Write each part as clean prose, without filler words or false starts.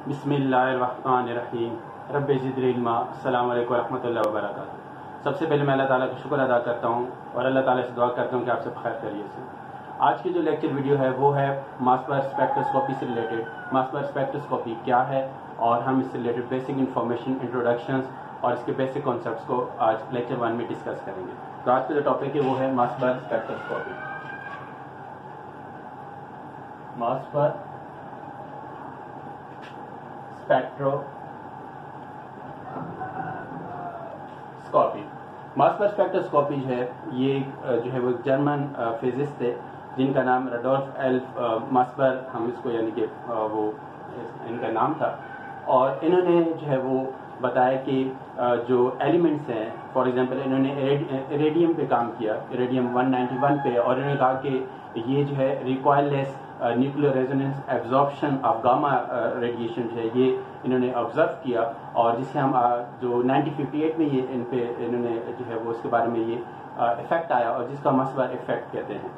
बिस्मिल्लाहिर्रहमानिर्रहीम रब्बि ज़िदनी इल्मा। अस्सलामु अलैकुम वरहमतुल्लाहि वबरकातुहू। सबसे पहले मैं अल्लाह ताला का शुक्र अदा करता हूँ और अल्लाह ताला से दुआ करता हूँ कि आप सब खैर खैरियत से। आज की जो लेक्चर वीडियो है वो है मास पावर स्पेक्ट्रोस्कोपी से रिलेटेड। मास पावर स्पेक्ट्रोस्कोपी क्या है और हम इससे रिलेटेड बेसिक इन्फॉर्मेशन, इंट्रोडक्शंस और इसके बेसिक कॉन्सेप्ट्स को आज लेक्चर 1 में डिस्कस करेंगे। तो आज का जो टॉपिक है वो है मास पावर स्पेक्ट्रोस्कोपी। मास पावर स्पेक्ट्रोस्कोपी, मास पावर स्पेक्ट्रोस्कोपी जो है वो जर्मन फिजिस्ट थे जिनका नाम रडोल्फ एल्फ मासबर, हम इसको यानी कि वो इनका नाम था। और इन्होंने जो है वो बताया कि जो एलिमेंट्स हैं, फॉर एग्जांपल इन्होंने इरेडियम पे काम किया, इरेडियम 191 पे, और इन्होंने कहा कि ये जो है recoilless nuclear resonance absorption of gamma radiation जो है ये इन्होंने ऑब्जर्व किया, और जिससे हम जो 1958 में ये इन्होंने जो है वो इसके बारे में ये इफेक्ट आया और जिसका मासबर इफेक्ट कहते हैं।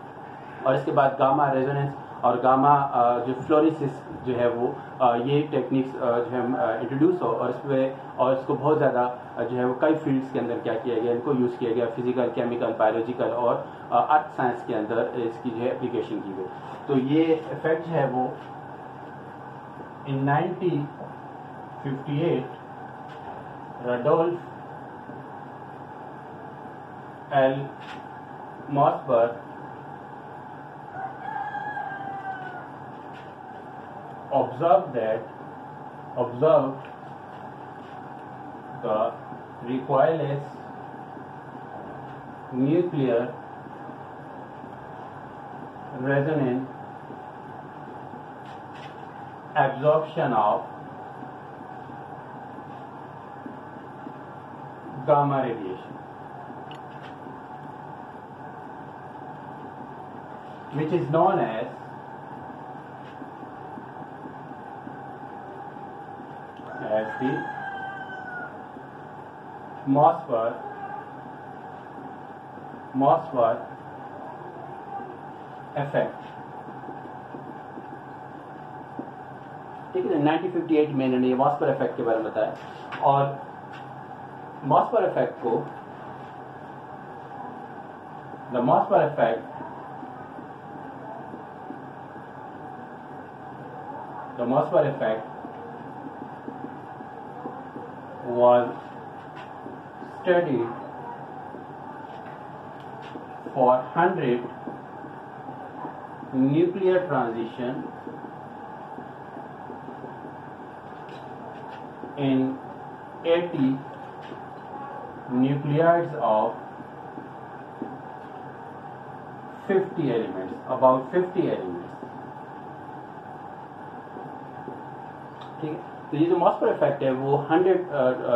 और इसके बाद गामा रेजोनेंस और गामा जो फ्लोरिसिस जो है वो ये टेक्निक्स जो है इंट्रोड्यूस हो, और इसको बहुत ज़्यादा जो है वो कई फील्ड्स के अंदर क्या किया गया, इनको यूज़ किया गया, फिजिकल, केमिकल, बायोलॉजिकल और अर्थ साइंस के अंदर इसकी जो है एप्लीकेशन की गई। तो ये इफेक्ट जो है वो इन 1958 Rudolf L Mossberg observed the recoilless nuclear resonance absorption of gamma radiation, which is known as the Mossberg effect। ठीक है, 1958 में इन्होंने मॉसबर्ग इफेक्ट के बारे में बताया। और मॉसबर्ग इफेक्ट को the Mossberg effect was studied for 100 nuclear transition in 80 nuclides of 50 elements, about 50 elements। ठीक है, तो ये जो मॉसबर्ग इफेक्ट है वो 100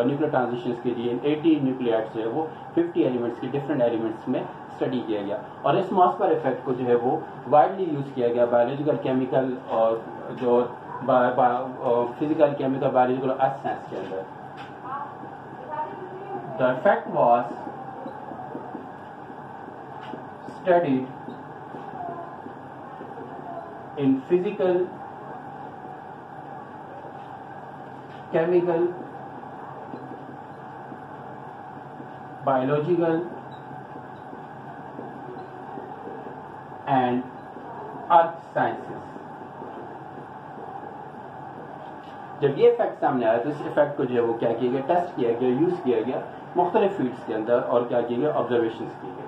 न्यूक्लियर ट्रांजिशंस के लिए 80 न्यूक्लियाइड्स जो है वो 50 एलिमेंट्स के डिफरेंट एलिमेंट्स में स्टडी किया गया। और इस मॉसबर्ग इफेक्ट को जो है वो वाइडली यूज किया गया बायोलॉजिकल, केमिकल और जो फिजिकल, केमिकल, बायोलॉजिकल और अर्थ साइंस के अंदर। The effect was studied in physical, chemical, biological and earth sciences। जब ये इफेक्ट सामने आया तो इस इफेक्ट को जो है वो क्या किया गया, टेस्ट किया गया, यूज किया गया मुख्तलिफ फील्ड्स के अंदर, और क्या किया गया, ऑब्जर्वेशंस किए गए।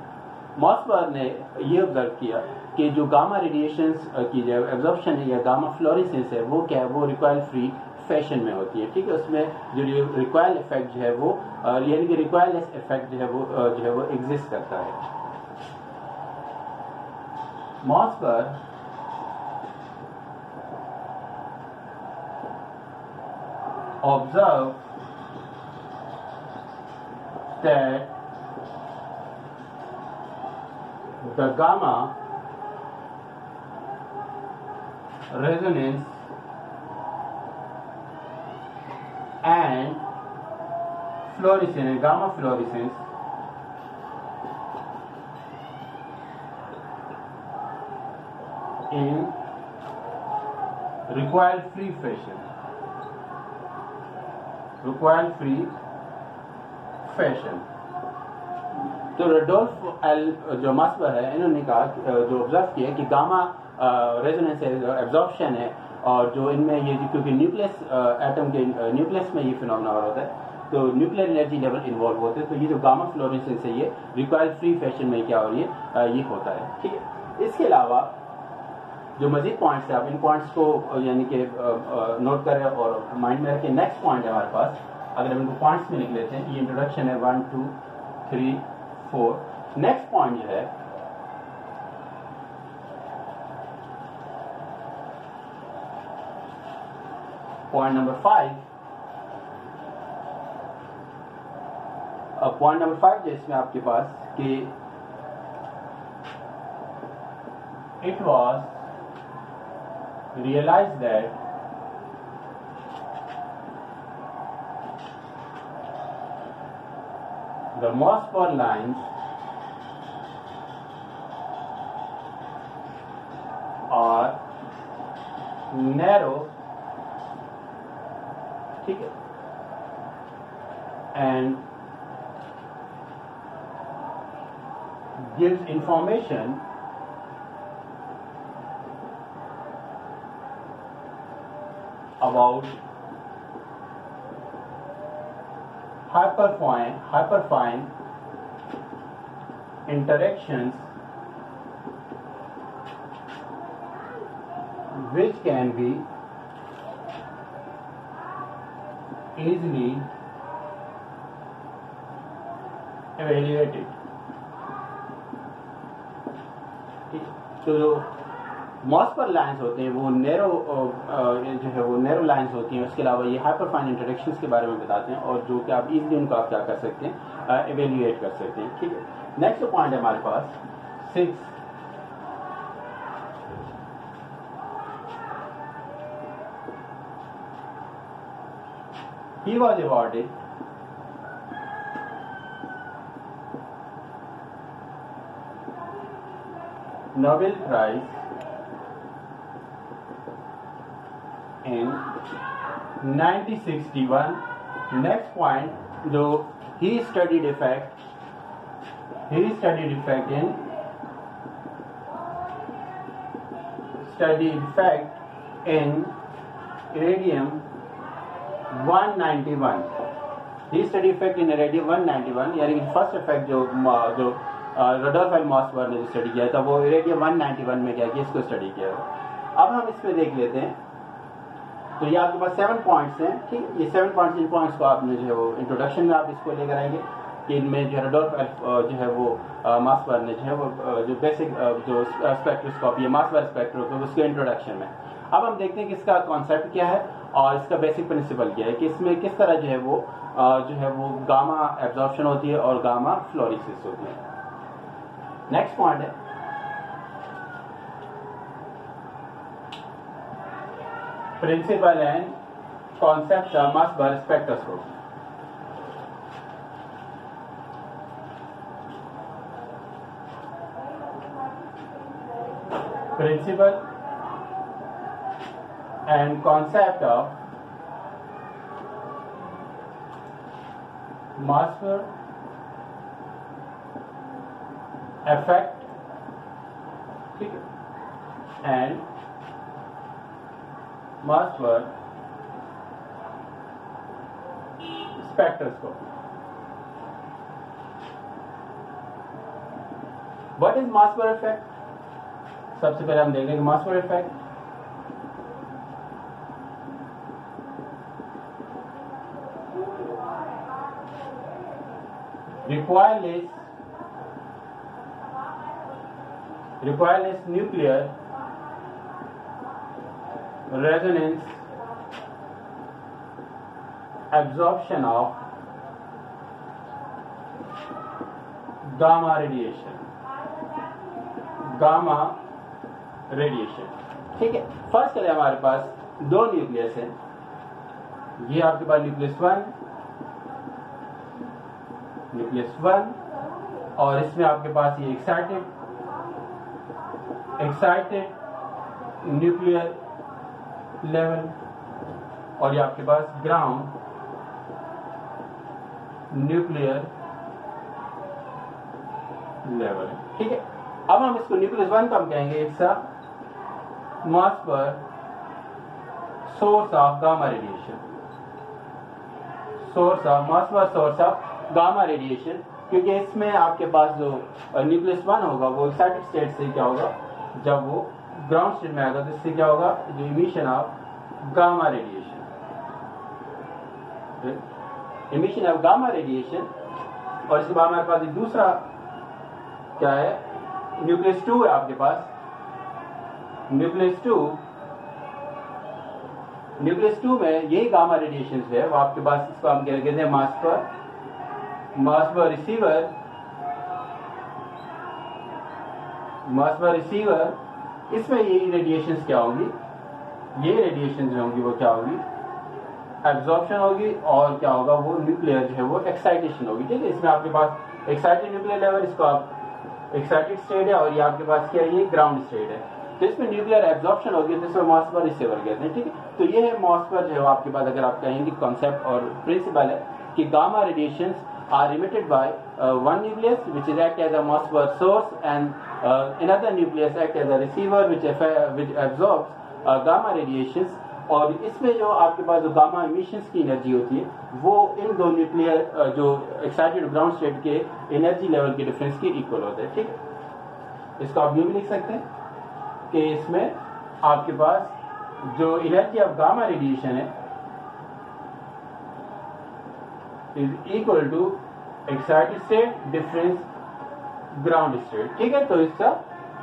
मॉसबर्ग ने ये ऑब्जर्व किया कि जो गामा रेडिएशंस की जो एब्जॉर्प्शन है या गामा फ्लोरेसेंस है वो क्या है, वो रिकॉइल फ्री फैशन में होती है। ठीक है, उसमें जो रिकॉइल इफेक्ट जो है वो यानी कि रिकॉइललेस इफेक्ट जो है वो एग्जिस्ट करता है। Mossberg observe that the gamma resonance and fluorescence, gamma fluorescence in recoil free fashion। recoil free fashion। तो रडोल्फ एल जो मास्बर है, इन्होंने कहा जो ऑब्जर्व किया कि गामा रेजोनेंस एब्जॉर्प्शन है, और जो इनमें ये क्योंकि न्यूक्लियस एटम के न्यूक्लियस में ये फिनोमेना होता है, तो न्यूक्लियर एनर्जी लेवल इन्वॉल्व होते हैं, तो ये जो गामा फ्लोरेसेंस है ये रिकॉइल फ्री फैशन में क्या हो रही है, ये होता है। ठीक है, इसके अलावा जो मजीद पॉइंट्स है, आप इन पॉइंट्स को यानी कि नोट करें और माइंड में रखें। नेक्स्ट पॉइंट है हमारे पास, अगर हम इनको पॉइंट्स में लिख लेते हैं, ये इंट्रोडक्शन है 1 2 3 4। नेक्स्ट पॉइंट जो है पॉइंट नंबर 5। पॉइंट नंबर 5 जो इसमें आपके पास कि it was realized that the Mossberg lines are narrow, ठीक है, and gives information about hyperfine interactions which can be easily evaluated। तो जो मॉस्पर लाइंस होते हैं वो नैरो जो है वो नैरो लाइंस होती हैं। उसके अलावा ये हाइपरफाइन इंटरेक्शंस के बारे में बताते हैं, और जो कि आप इजीली उनको आप क्या कर सकते हैं, एवेल्युएट कर सकते हैं। ठीक है, नेक्स्ट पॉइंट है हमारे पास 6। He was awarded Nobel Prize in 1961। Next point, जो he studied effect in iridium 191। He studied effect in iridium 191, यानी कि फर्स्ट इफेक्ट जो रडोल्फ एल मॉसबर ने जो स्टडी किया था वो इरेडियम 191 में क्या किया, इसको स्टडी किया। अब हम इसमें देख लेते हैं। तो ये आपके पास 7 पॉइंट्स हैं। ठीक है, ये 7 पॉइंट्स, इन पॉइंट्स को आपने जो है वो इंट्रोडक्शन में आप इसको लेकर आएंगे कि इनमें जो रडोल्फ जो है वो मॉसबर ने जो है वो जो बेसिक जो स्पेक्ट्रोस्कोपी है मॉसबर स्पेक्ट्रोस्कोपी, उसके इंट्रोडक्शन में अब हम देखते हैं कि इसका कॉन्सेप्ट क्या है और इसका बेसिक प्रिंसिपल क्या है, कि इसमें किस तरह जो है वो गामा एब्जॉर्प्शन होती है और गामा फ्लोरेसेंस होती है। नेक्स्ट पॉइंट है principle and concept of Mossbauer spectroscopy. Principle and concept of Mossbauer effect, ठीक है, and Mossber spectroscopy। What is Mossber effect? सबसे पहले हम देखेंगे Mossber effect। recoilless nuclear resonance absorption of gamma radiation। ठीक है, फर्स्ट चले हमारे पास 2 न्यूक्लियस हैं। ये आपके पास न्यूक्लियस 1 और इसमें आपके पास ये एक्साइटेड न्यूक्लियर लेवल और ये आपके पास ग्राउंड न्यूक्लियर लेवल। ठीक है, अब हम इसको न्यूक्लियस 1 को हम कहेंगे इट्स अ मास पर source of gamma radiation, source of mass पर सोर्स ऑफ गामा रेडिएशन, क्योंकि इसमें आपके पास जो न्यूक्लियस 1 होगा वो एक्साइटेड स्टेट से क्या होगा, जब वो ग्राउंड स्टेट में आएगा तो इससे क्या होगा, जो emission of gamma radiation, emission of gamma radiation. और इसके बाद हमारे पास एक दूसरा क्या है, न्यूक्लियस 2 है आपके पास, न्यूक्लियस 2 में यही गामा रेडिएशन है, वो आपके पास, इसको हम क्या कहते हैं, मास पर रिसीवर। इसमें यही रेडिएशंस क्या होगी, ये रेडिएशंस जो होंगी वो क्या होगी, एब्जॉर्प्शन होगी, और क्या होगा, वो न्यूक्लियर जो है वो एक्साइटेशन होगी। ठीक है, इसमें आपके पास एक्साइटेड न्यूक्लियर लेवल, इसको आप एक्साइटेड स्टेट है, और ये आपके पास क्या है, ये ग्राउंड स्टेट है। तो इसमें न्यूक्लियर एब्जॉर्प्शन होगी, तो इसमें मास पर रिसीवर कहते हैं। ठीक है, तो ये है मास पर जो है आपके पास, अगर आप कहेंगे कॉन्सेप्ट और प्रिंसिपल है कि gamma radiations are emitted by one nucleus which is act as a mass per source, and another nucleus act as a receiver which absorbs gamma radiations। और इसमें जो आपके पास जो गामा इमिशंस की एनर्जी होती है वो इन दो न्यूक्लियर जो एक्साइटेड ग्राउंड स्टेट के एनर्जी लेवल के डिफरेंस के इक्वल होते हैं। ठीक है, इसको आप यूं भी लिख सकते हैं कि इसमें आपके पास जो एनर्जी ऑफ गामा रेडिएशन है is equal to excited state difference ground state। ठीक है, तो इसका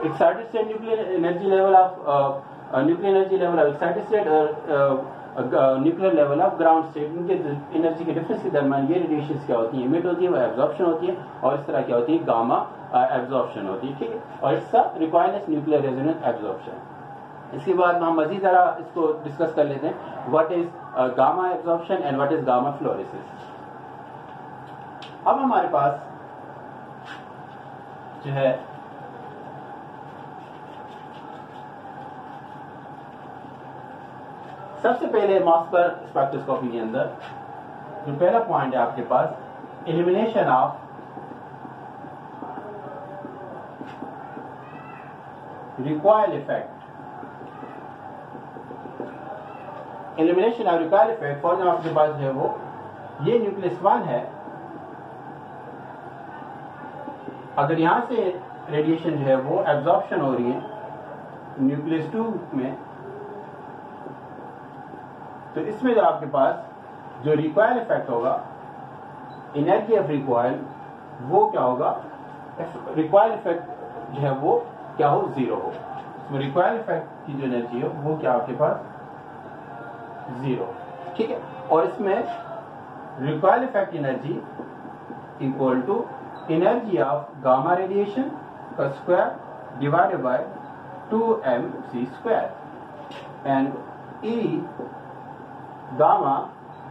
excited state nuclear energy level of excited state और nuclear level of ground state, इनके एनर्जी के डिफरेंस के दरमियान ये रेडिएशंस क्या होती है, इमिट होती है, वो एब्जॉर्प्शन होती है, और इस तरह क्या होती है, गामा एब्जॉर्प्शन होती है। ठीक है, और इसका रिक्वायरनेस न्यूक्लियर रेजोनेंस एब्जॉर्प्शन। इसके बाद हम मजीद जरा इसको डिस्कस कर लेते हैं, what is gamma absorption and what is gamma fluorescence. अब हमारे पास जो है सबसे पहले मास पर स्पेक्ट्रोस्कोपी के अंदर जो पहला पॉइंट है आपके पास, elimination of recoil effect. Elimination of recoil effect, for example आपके पास जो है वो ये न्यूक्लियस 1 है, अगर यहां से रेडिएशन जो है वो एब्जॉर्प्शन हो रही है न्यूक्लियस 2 में, तो इसमें जो आपके पास जो रिकॉइल इफेक्ट होगा, एनर्जी ऑफ रिकॉइल, वो क्या होगा, रिकॉइल इफेक्ट जो है वो क्या हो, 0 हो। इसमें रिकॉइल इफेक्ट की जो एनर्जी है वो क्या आपके पास 0। ठीक है, और इसमें recoil effect energy equal to energy of gamma radiation का square divided by 2mc square, and E gamma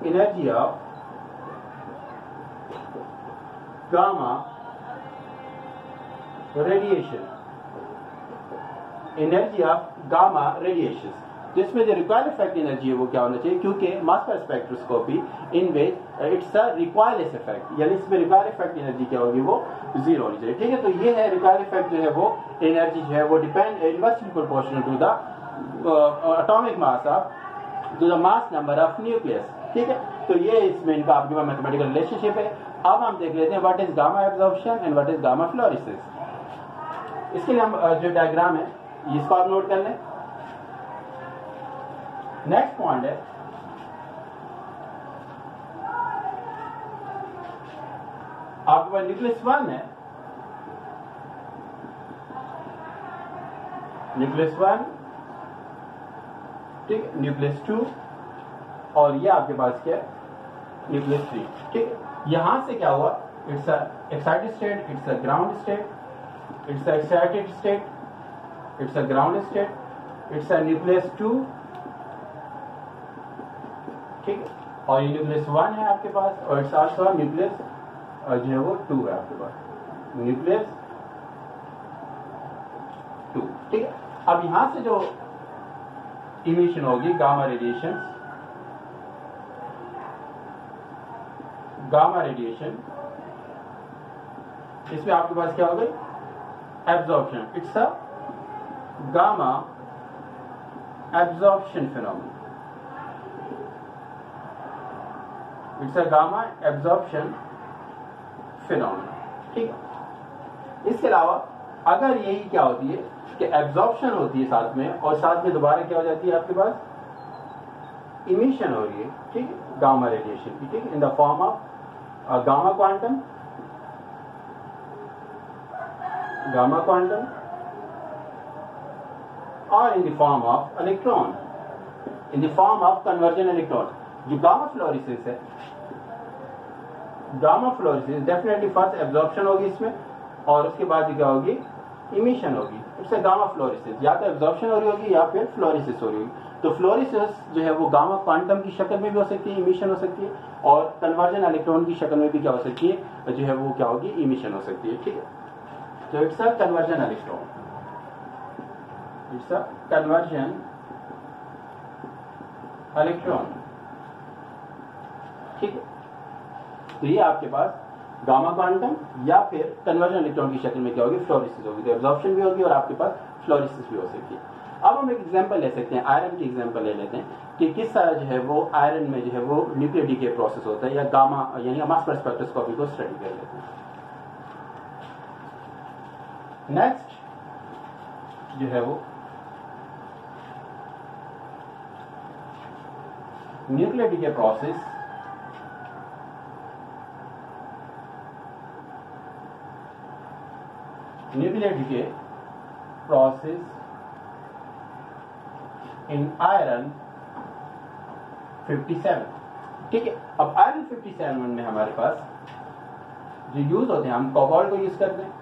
energy of gamma radiation, energy of gamma radiation, जिसमें जो रिकॉइल इफेक्ट एनर्जी है वो क्या होना चाहिए, क्योंकि Mossbauer spectroscopy in which it's a recoilless effect, यानी इसमें रिकॉइल इफेक्ट एनर्जी क्या होगी, वो 0 होनी चाहिए। ठीक है, तो ये है रिकॉइल इफेक्ट जो है वो एनर्जी जो है वो depend inversely proportional to the atomic mass of to the mass number of nucleus. ठीक है, तो ये इसमें इनका आपके पास मैथमेटिकल रिलेशनशिप है। अब हम देख लेते हैं what is gamma absorption and what is gamma fluorescence. इसके लिए हम जो डायग्राम है इसको आप नोट कर लें। नेक्स्ट पॉइंट है, आपके पास न्यूक्लियस 1 है, न्यूक्लियस 1, ठीक, न्यूक्लियस 2, और ये आपके पास क्या है, न्यूक्लियस 3। ठीक है, यहां से क्या हुआ, it's a excited state, it's a ground state, it's a excited state, it's a ground state, it's a nucleus 2, ठीक, और ये न्यूक्लियस 1 है आपके पास, और इट्स आल्सो न्यूक्लियस जो है वो 2 है आपके पास, न्यूक्लियस 2। ठीक है, अब यहां से जो इमिशन होगी गामा रेडिएशन, गामा रेडिएशन, इसमें आपके पास क्या हो गई, absorption, it's a gamma absorption phenomena, it's a gamma absorption phenomena, ठीक है। इसके अलावा अगर यही क्या होती है कि एब्जॉर्प्शन होती है साथ में, और साथ में दोबारा क्या हो जाती है आपके पास, इमिशन हो रही है, ठीक है, गामा रेडिएशन की, ठीक है, in the form of gamma quantum, और in the form of electron, in the form of conversion electron. जो गामा फ्लोरेसेंस है, gamma fluorescence definitely first absorption होगी इसमें, और उसके बाद क्या होगी, इमिशन होगी। इट्स गामा फ्लोरेसेंस, या तो एब्जॉर्प्शन हो रही होगी या फिर फ्लोरेसिस हो रही होगी। तो फ्लोरेसिस जो है वो गामा क्वांटम की शक्ल में भी हो सकती है, इमिशन हो सकती है, और कन्वर्जन इलेक्ट्रॉन की शक्ल में भी क्या हो सकती है, जो है वो क्या होगी, इमिशन हो सकती है, ठीक है। तो it's a conversion electron, it's a conversion electron, ठीक है। तो ये आपके पास गामा क्वांटम या फिर कन्वर्जन इलेक्ट्रॉन की शक्ल में क्या होगी, फ्लोरेसिस होगी। तो एब्जॉर्प्शन भी होगी और आपके पास फ्लोरेसिस भी हो सकती है। अब हम एक एग्जांपल ले सकते हैं, आयरन की एग्जांपल ले लेते हैं कि किस तरह जो है वो आयरन में जो है वो न्यूक्लियर डीके प्रोसेस होता है, या गामा यानी मास स्पेक्ट्रोस्कोपी स्पेक्ट्रोस्कोपी को स्टडी कर लेते हैं। नेक्स्ट जो है वो nuclear decay process, nuclear decay process in iron 57, ठीक है। अब आयरन 57 में हमारे पास जो यूज होते हैं, हम कोबाल्ट को यूज करते हैं,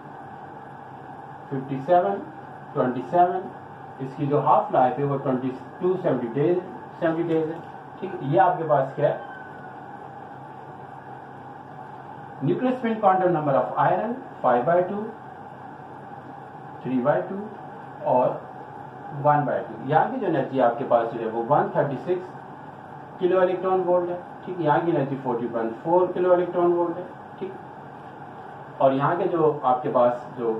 57, 27, इसकी जो हाफ लाइफ है वो 70 डेज है, ठीक है। ये आपके पास क्या है, nuclear spin quantum number of iron 5/2, 3/2 और 1/2। यहाँ की जो एनर्जी आपके पास जो है वो 136 किलो इलेक्ट्रॉन वोल्ट है, ठीक। यहाँ की एनर्जी 40.4 किलो इलेक्ट्रॉन वोल्ट है, ठीक। और यहाँ के जो आपके पास जो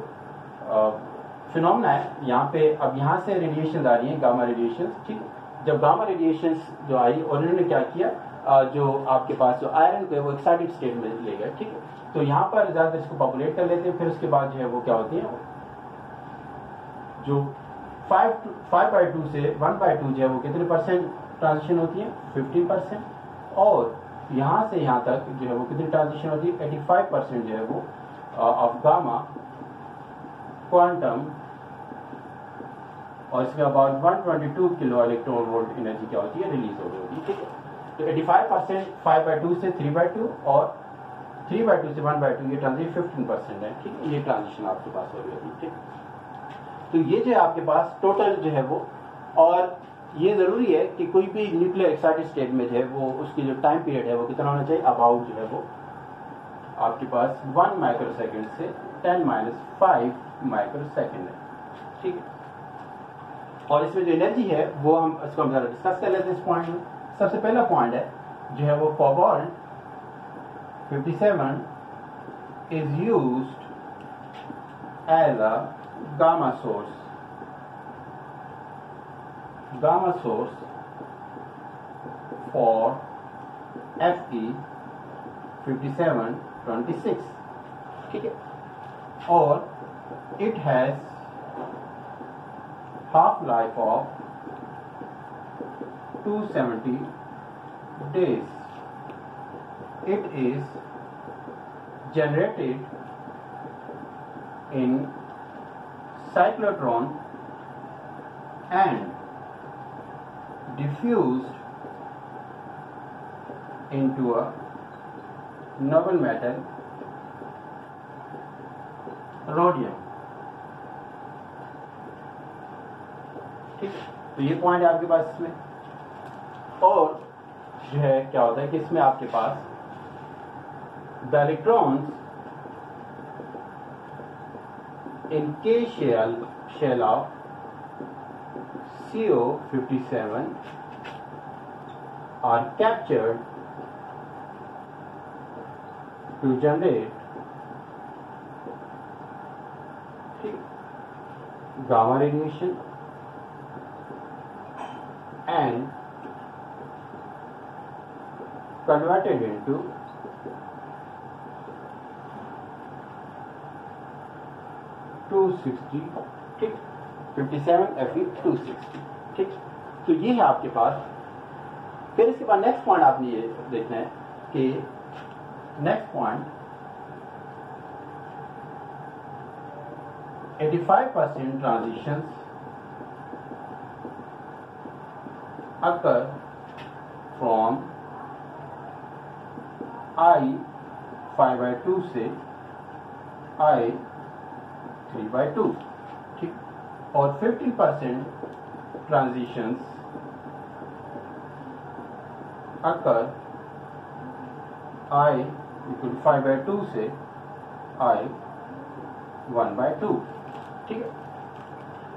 फिनोमेना है, यहाँ पे अब यहाँ से रेडिएशन आ रही है, गामा रेडिएशन, ठीक। जब गामा रेडिएशन जो आई और इन्होंने क्या किया, जो आपके पास जो आयरन को है वो एक्साइटेड स्टेट में ले गए, ठीक है। तो यहाँ पर ज्यादा इसको पॉपुलेट कर लेते हैं, फिर उसके बाद जो है वो क्या होती है, जो 5/2 से 1/2 जो है वो कितने परसेंट ट्रांजिशन होती है, 15%, और यहाँ से यहाँ तक जो है वो कितनी ट्रांजिशन होती है, 85% जो है वो ऑफ गामा क्वांटम, और इसमें about 122 kilo electron volt energy क्या होती है, रिलीज हो रही होगी, ठीक है। तो 85% 5/2 से 3/2 और 3/2 से 1/2, ये ट्रांजिशन 15% है, ठीक है। ये ट्रांजिशन आपके पास हो रही होगी, ठीक। तो ये जो है आपके पास टोटल जो है वो, और ये जरूरी है कि कोई भी न्यूक्लियर एक्साइटेड स्टेट में जो है वो उसकी जो टाइम पीरियड है वो कितना होना चाहिए, अबाउट जो है वो आपके पास 1 माइक्रोसेकंड से 10⁻5 माइक्रोसेकंड है, ठीक है। और इसमें जो एनर्जी है वो हम इसको हम जरा डिस्कस कर लेते हैं इस पॉइंट में। सबसे पहला पॉइंट है जो है वो cobalt 57 is used as a gamma source for Fe 5726, ठीक है। और it has half life of 270 days. It is generated in cyclotron and diffused into a noble metal rhodium, ठीक है। तो ये पॉइंट है आपके पास इसमें। और जो है क्या होता है कि इसमें आपके पास the electrons in K shell of CO57 are captured to generate gamma radiation and converted into (260) ठीक 57 Fe 260 ठीक। तो ये है आपके पास। फिर इसके बाद नेक्स्ट पॉइंट आपने ये देखना है कि next point 85% transitions occur from I5/2 से I3/2 ठीक। और 15% transitions occur I=5/2 से I1/2 ठीक है।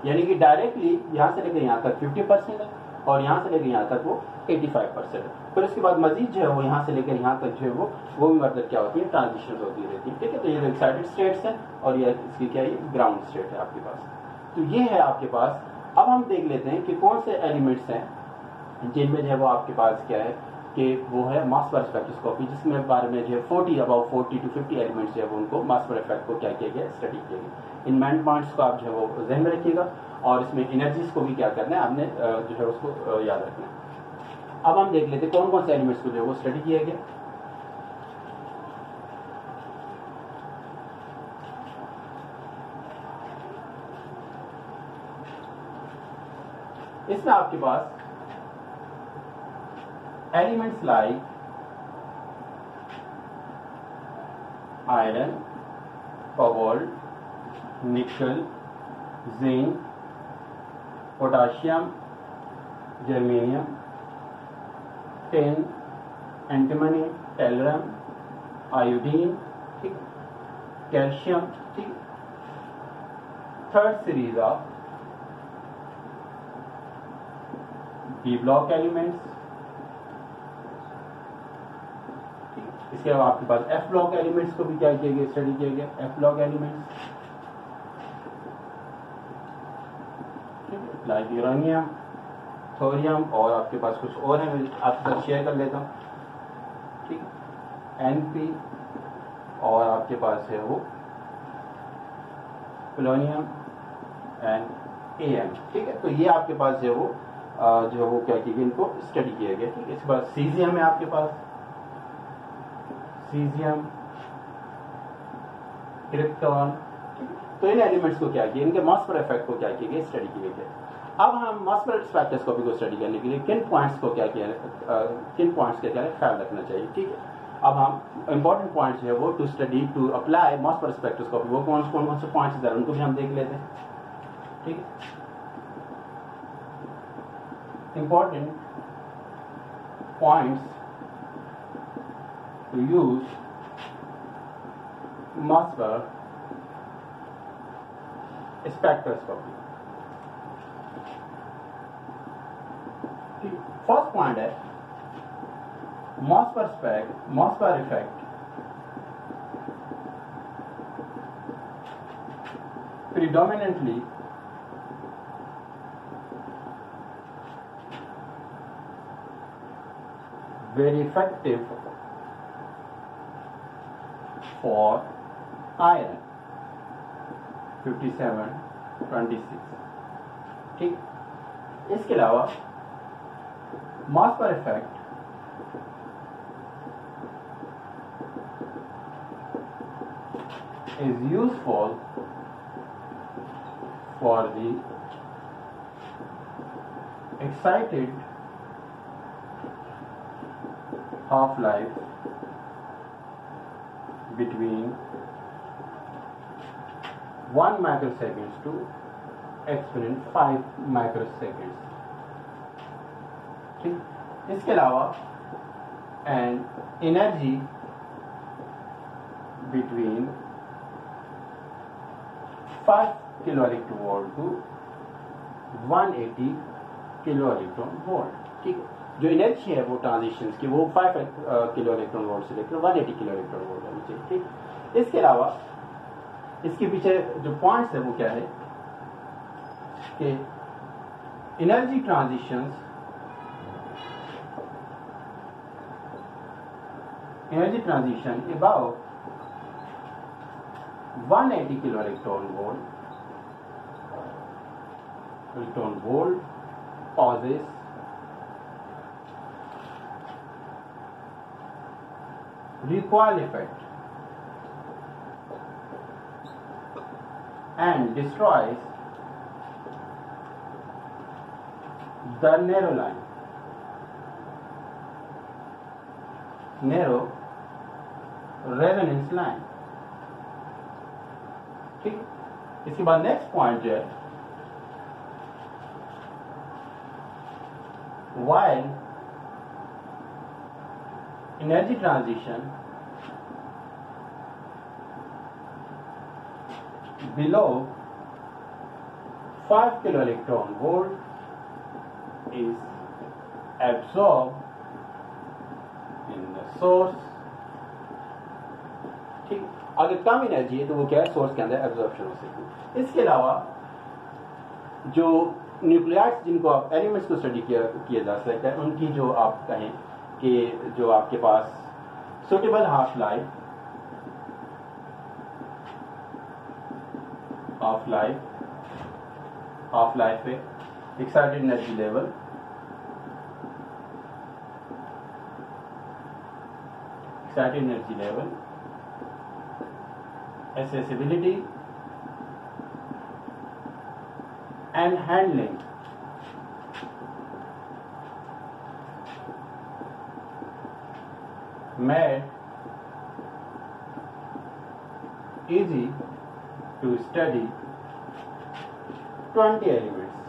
यानी कि डायरेक्टली यहां से लेकर यहां तक 50% है और यहां से लेकर यहां तक वो 85% है। फिर उसके बाद मजीद जो है वो यहां से लेकर यहां तक जो है वो भी मतलब क्या होती है, ट्रांजिशन होती रहती है ठीक है। तो ये एक्साइटेड स्टेट्स है और ये इसकी क्या है, ग्राउंड स्टेट है आपके पास। तो ये है आपके पास। अब हम देख लेते हैं कि कौन से एलिमेंट्स हैं जिनमें जो है वो आपके पास क्या है कि वो है मास पर स्पेक्ट्रोस्कोपी, जिसमें बारे में जो है 40 to 50 एलिमेंट्स जो है उनको मास पर इफेक्ट को क्या किया गया, स्टडी किया गया। इन मेन पॉइंट्स को आप जो है वो ध्यान में रखिएगा और इसमें एनर्जीज को भी क्या करना है आपने जो है उसको याद रखना है। अब हम देख लेते हैं कौन कौन से एलिमेंट्स को जो है वो स्टडी किया गया। इसमें आपके पास elements like iron, cobalt, nickel, zinc, potassium, germanium, tin, antimony, tellurium, iodine ठीक, कैल्शियम ठीक। Third series of B block elements. इसके अलावा आपके पास एफ ब्लॉक एलिमेंट्स को भी क्या किया गया, स्टडी किया गया। F block elements like uranium, thorium और आपके पास कुछ और है, मैं आपके साथ शेयर कर लेता हूँ ठीक। एनपी और आपके पास है वो पोलोनियम एंड एएम ठीक है। तो ये आपके पास है वो जो वो क्या किया, इनको स्टडी किया गया ठीक है। इसके बाद सीजियम है आपके पास, सीजियम, क्रिप्टॉन ठीक है। तो इन एलिमेंट्स को क्या किया, इनके मास पर इफेक्ट को क्या किया गया, स्टडी किया गया। अब हम मास पर स्पेक्ट्रोस्कोपी को स्टडी करने के लिए किन पॉइंट्स को क्या किया, किन पॉइंट्स का क्या ख्याल रखना चाहिए ठीक है। अब हम इंपॉर्टेंट पॉइंट्स है वो टू स्टडी टू अप्लाई मास पर स्पेक्ट्रोस्कोपी, वो कौन कौन से पॉइंट्स है उनको भी हम देख लेते हैं ठीक है। Important points to use mass per spectroscopy। First point है मास पर effect predominantly very effective for iron 5726 ठीक। इसके अलावा मास पर effect is useful for the excited half-life between 1 microseconds to exponent 5 microseconds ठीक। इसके अलावा and energy between 5 kiloelectron volt to 180 kiloelectron volt ठीक है। जो एनर्जी है वो ट्रांजिशन की वो 5 किलो इलेक्ट्रॉन वोल्ट से लेकर 180 किलो इलेक्ट्रॉन वोल्ट होनी चाहिए। ठीक, इसके अलावा इसके पीछे जो पॉइंट्स है वो क्या है कि energy transitions above 180 kilo electron volt causes recoil effect and destroys the narrow resonance line। ठीक, इसके बाद नेक्स्ट पॉइंट जो है while energy transition below 5 kilo electron volt is absorbed in the source। ठीक, अगर कम एनर्जी है तो वो क्या है, सोर्स के अंदर एब्जॉर्प्शन हो सकती है। इसके अलावा जो न्यूक्लियाइड्स जिनको आप एलिमेंट्स को स्टडी किया जा सकता है, उनकी जो आप कहें कि जो आपके पास सुटेबल हाफ लाइफ पे excited energy level, accessibility and handling made easy to study 20 elements।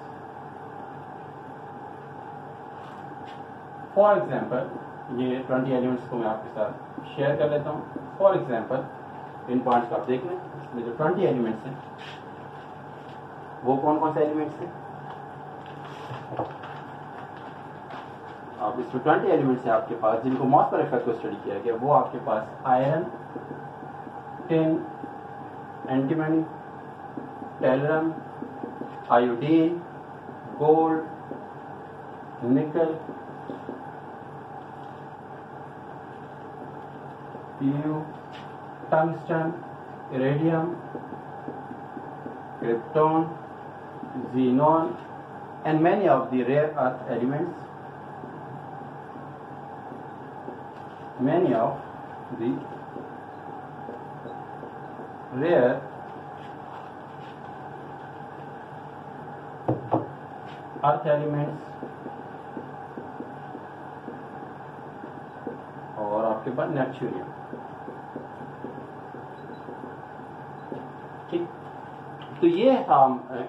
For example, ये 20 एलिमेंट्स को मैं आपके साथ शेयर कर लेता हूँ। फॉर एग्जाम्पल, इन पॉइंट्स को आप देख लें, इसमें जो 20 एलिमेंट्स हैं वो कौन कौन से एलिमेंट्स हैं। आप इसमें 20 एलिमेंट्स हैं आपके पास जिनको मॉस्पर इफेक्ट को स्टडी किया गया। वो आपके पास iron, tin, antimony, tellurium, iodine, gold, nickel, PU, tungsten, iridium, krypton, xenon, and many of the rare earth elements, और आपके पास नेपच्यूनियम। ठीक, तो ये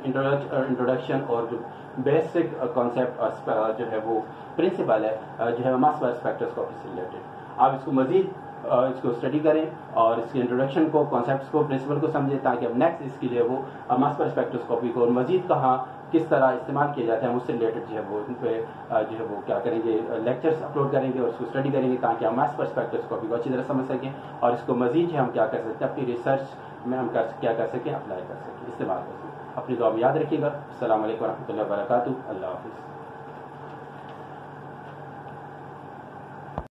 इंट्रोडक्शन और जो बेसिक कॉन्सेप्ट जो है वो प्रिंसिपल है जो है मास पावर स्पेक्ट्रोस्कोपी से रिलेटेड। आप इसको मजीद इसको स्टडी करें और इसके इंट्रोडक्शन को, कॉन्सेप्ट्स को, प्रिंसिपल को समझें, ताकि अब नेक्स्ट इसके लिए वो मास पावर स्पेक्ट्रोस्कोपी को मजीद कहाँ किस तरह इस्तेमाल किया जाता है उससे रिलेटेड जो है वो उन पे जो है वो क्या करेंगे, लेक्चर्स अपलोड करेंगे और उसको स्टडी करेंगे ताकि हम मास पावर स्पेक्ट्रोस्कोपी को अच्छी तरह समझ सकें और इसको मजीद हम क्या कर सकते हैं अपनी रिसर्च में हम क्या कर सकें, अप्लाई कर सकें, इस्तेमाल कर सकें। अपनी दुआ में याद रखिएगा। अस्सलाम वालेकुम व रहमतुल्लाहि व बरकातुहू। अल्लाह हाफिज़।